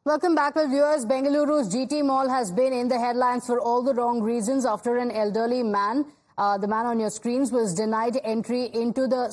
Welcome back, viewers. Bengaluru's GT Mall has been in the headlines for all the wrong reasons after an elderly man, the man on your screens, was denied entry into the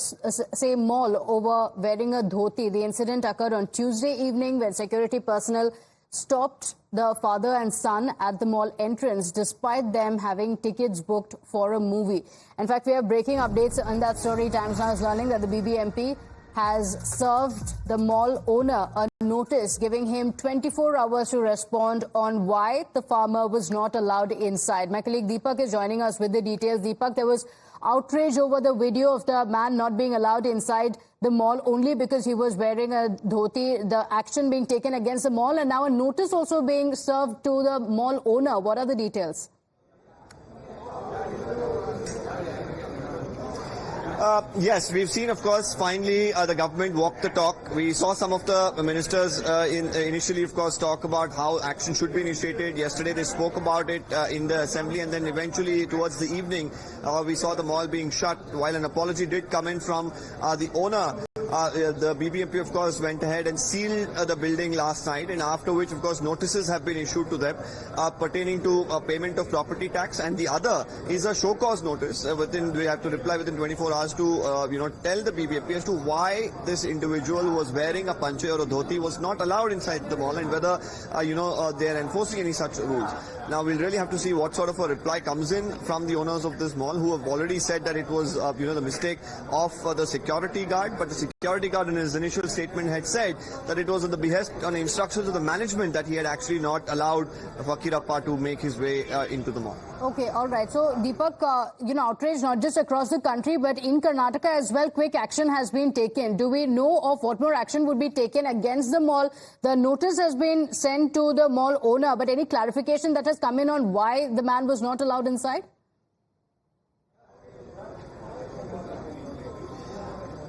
same mall over wearing a dhoti. The incident occurred on Tuesday evening when security personnel stopped the father and son at the mall entrance despite them having tickets booked for a movie. In fact, we have breaking updates on that story. Times Now is learning that the BBMP has served the mall owner a notice giving him 24 hours to respond on why the farmer was not allowed inside. My colleague Deepak is joining us with the details. Deepak, there was outrage over the video of the man not being allowed inside the mall only because he was wearing a dhoti, the action being taken against the mall, and now a notice also being served to the mall owner. What are the details? Yes, we've seen, of course, finally the government walk the talk. We saw some of the ministers initially, of course, talk about how action should be initiated. Yesterday they spoke about it in the assembly, and then eventually towards the evening we saw the mall being shut. While an apology did come in from the owner, the BBMP, of course, went ahead and sealed the building last night, and after which, of course, notices have been issued to them pertaining to payment of property tax, and the other is a show cause notice. We have to reply within 24 hours to tell the BBMP as to why this individual who was wearing a panche or a dhoti was not allowed inside the mall, and whether they are enforcing any such rules. Now we'll really have to see what sort of a reply comes in from the owners of this mall, who have already said that it was the mistake of the security guard, but the security guard in his initial statement had said that it was on the behest, on the instructions of the management, that he had actually not allowed Fakirappa to make his way into the mall. Okay, all right. So, Deepak, outrage not just across the country, but in Karnataka as well, quick action has been taken. Do we know of what more action would be taken against the mall? The notice has been sent to the mall owner, but any clarification that has come in on why the man was not allowed inside?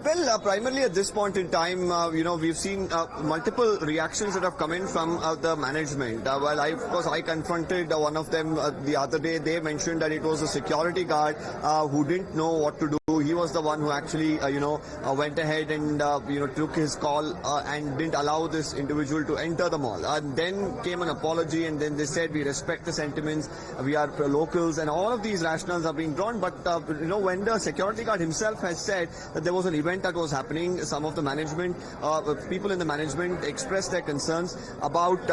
Well, primarily at this point in time, we've seen multiple reactions that have come in from the management. Well, of course, I confronted one of them the other day. They mentioned that it was a security guard who didn't know what to do. He was the one who actually, went ahead and, took his call and didn't allow this individual to enter the mall. Then came an apology, and then they said, we respect the sentiments, we are locals, and all of these rationales are being drawn. But, when the security guard himself has said that there was an event that was happening, some of the management, people in the management expressed their concerns about,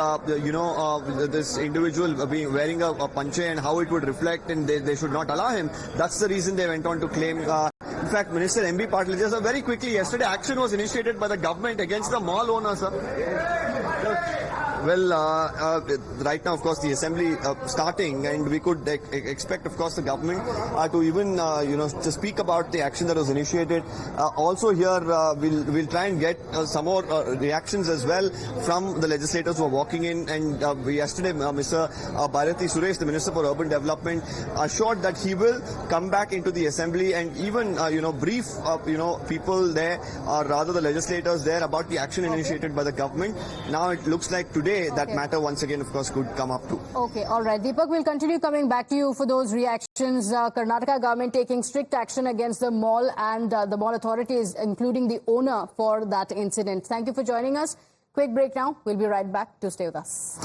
this individual wearing a panche and how it would reflect, and they should not allow him. That's the reason they went on to claim. In fact, Minister M.B. Patil, just very quickly, yesterday action was initiated by the government against the mall owner, sir. Well, right now, of course, the assembly starting, and we could expect, of course, the government to even, to speak about the action that was initiated. Also here, we'll try and get some more reactions as well from the legislators who are walking in. And yesterday, Mr. Bharati Suresh, the Minister for Urban Development, assured that he will come back into the assembly and even, brief, people there, or rather the legislators there, about the action initiated by the government. Now it looks like today that matter once again, of course, could come up too. Okay, all right. Deepak, we'll continue coming back to you for those reactions. Karnataka government taking strict action against the mall and the mall authorities, including the owner, for that incident. Thank you for joining us. Quick break now. We'll be right back. To stay with us.